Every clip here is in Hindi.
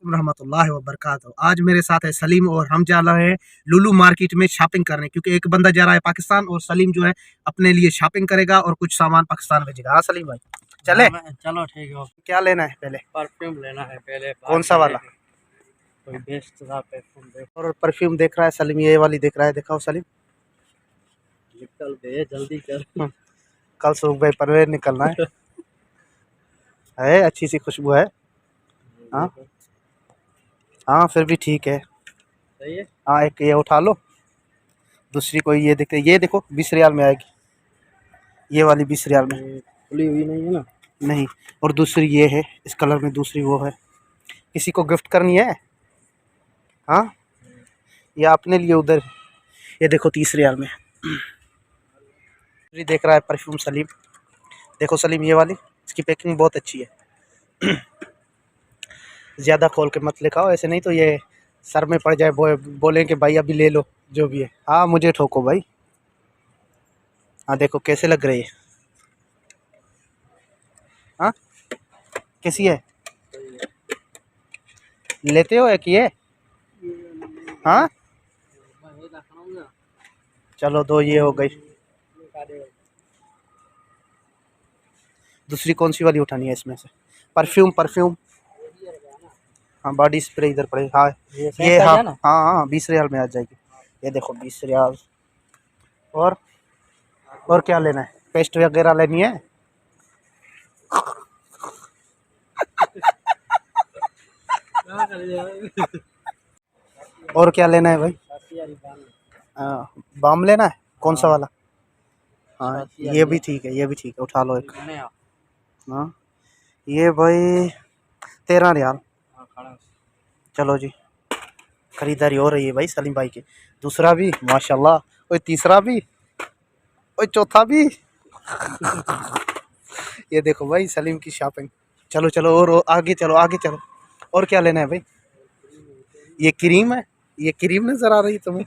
रहमतुल्लाहि व बरकातहू। आज मेरे साथ है सलीम और हम जा रहे हैं लुलु मार्केट में शॉपिंग करने, क्योंकि एक बंदा जा रहा है पाकिस्तान और सलीम जो है अपने लिए शॉपिंग करेगा और कुछ सामान पाकिस्तान भेजेगा। हाँ सलीम भाई चले? चलो ठीक है। क्या लेना है? पहले परफ्यूम लेना है पहले। कौन सा वाला? कोई बेस्ट सा परफ्यूम देख। और परफ्यूम देख रहा है सलीम, ये वाली देख रहा है, दिखाओ सलीम। निकल दे जल्दी कर। कल सुबह भाई परवेज निकलना है अच्छी सी खुशबू है। हाँ हाँ फिर भी ठीक है। सही है। हाँ एक ये उठा लो, दूसरी कोई ये ये देखो 20 रियाल में आएगी, ये वाली 20 रियाल में। खुली हुई नहीं है ना? नहीं। और दूसरी ये है इस कलर में, दूसरी वो है, किसी को गिफ्ट करनी है। हाँ या अपने लिए उधर, ये देखो 30 रियाल में। देख रहा है परफ्यूम सलीम, देखो सलीम ये वाली, इसकी पैकिंग बहुत अच्छी है। ज़्यादा खोल के मत लिखाओ, ऐसे नहीं तो ये सर में पड़ जाए, बोलें कि भाई अभी ले लो जो भी है। हाँ मुझे ठोको भाई। हाँ देखो कैसे लग रही है। हाँ कैसी है? लेते हो एक ये? हाँ चलो दो ये हो गई। दूसरी कौन सी वाली उठानी है इसमें से? परफ्यूम। हाँ बॉडी स्प्रे इधर पड़े। हाँ ये हाँ हाँ हाँ 20 रियाल में आ जाएगी। ये देखो 20 रियाल। और क्या लेना है? पेस्ट वगैरह लेनी है? और क्या लेना है भाई? बाम लेना है? कौन सा वाला? हाँ ये भी ठीक है, ये भी ठीक है, उठा लो एक। हाँ ये भाई 13 रियाल। चलो जी खरीदारी हो रही है भाई सलीम भाई की। दूसरा भी माशाल्लाह, और तीसरा भी, और चौथा भी। ये देखो भाई सलीम की शॉपिंग। चलो चलो और आगे चलो, आगे चलो। और क्या लेना है भाई? ये क्रीम है, ये क्रीम नजर आ रही तुम्हें?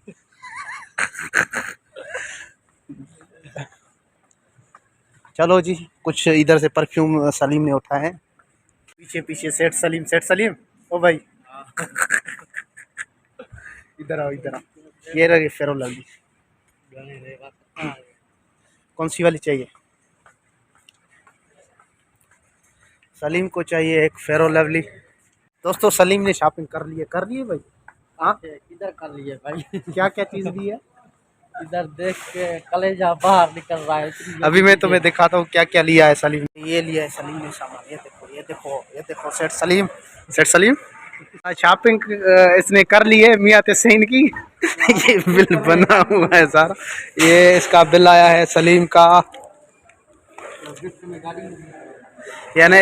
चलो जी कुछ इधर से परफ्यूम सलीम ने उठाए हैं। पीछे पीछे सेठ सलीम ओ भाई। इधर आओ इधर आओ। ये रही फेरो लवली। कौन सी वाली चाहिए? सलीम को चाहिए एक फेरो लवली। दोस्तों सलीम ने शॉपिंग कर लिए भाई। हाँ इधर कर लिए भाई। क्या क्या चीज़ ली है? इधर देख के कलेजा बाहर निकल रहा है। अभी मैं तुम्हें दिखाता हूँ क्या क्या लिया है सलीम। ये लिया है सलीम ने सामान, ये देखो सेठ सलीम शॉपिंग इसने कर ली है मियां तहसीन की। ये बिल बना हुआ है सारा, ये इसका बिल आया है सलीम का, यानी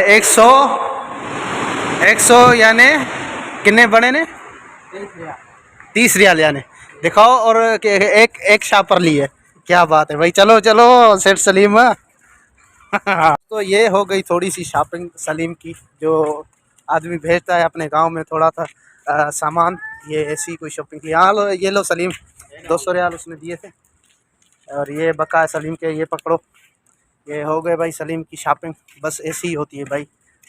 100 यानी कितने बने ने? 30 रियाल यानी। दिखाओ। और एक शॉपर ली है। क्या बात है भाई। चलो चलो सेठ सलीम। तो ये हो गई थोड़ी सी शॉपिंग सलीम की, जो आदमी भेजता है अपने गांव में थोड़ा सा सामान। ये ऐसी कोई शॉपिंग की। हाँ लो ये लो सलीम, 200 रियाल उसने दिए थे और ये बका है सलीम के, ये पकड़ो। ये हो गए भाई सलीम की शॉपिंग। बस ऐसी ही होती है भाई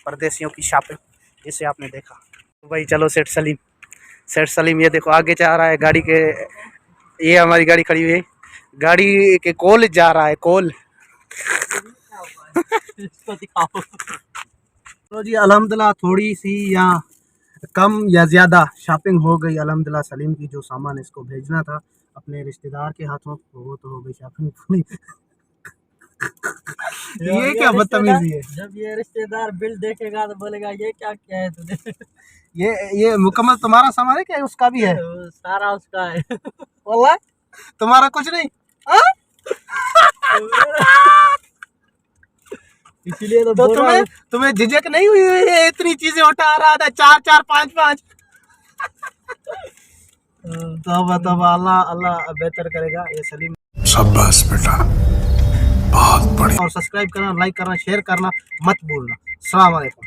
परदेसियों की शॉपिंग, इसे आपने देखा। तो भाई चलो सेठ सलीम ये देखो आगे जा रहा है गाड़ी के, ये हमारी गाड़ी खड़ी हुई है, गाड़ी के कोल जा रहा है, कोल। इसको दिखाओ। तो जी अल्हम्दुलिल्लाह थोड़ी सी या कम या ज़्यादा शॉपिंग हो गई अल्हम्दुलिल्लाह सलीम की। जो सामान इसको भेजना था अपने रिश्तेदार के हाथों, वो तो हो गई शॉपिंग पूरी। ये क्या बदतमीजी है? जब ये रिश्तेदार बिल देखेगा तो बोलेगा ये क्या क्या है तुझे। ये मुकम्मल तुम्हारा सामान है क्या उसका भी है? सारा उसका है। वल्लाह तुम्हारा कुछ नहीं। इसीलिए तो तुम्हें झिझक नहीं हुई है? इतनी चीजें उठा रहा था, 4 5 तौबा अल्लाह बेहतर करेगा। ये सलीम शाबाश बेटा, बहुत बढ़िया। और सब्सक्राइब करना, लाइक करना, शेयर करना मत भूलना। अस्सलाम वालेकुम।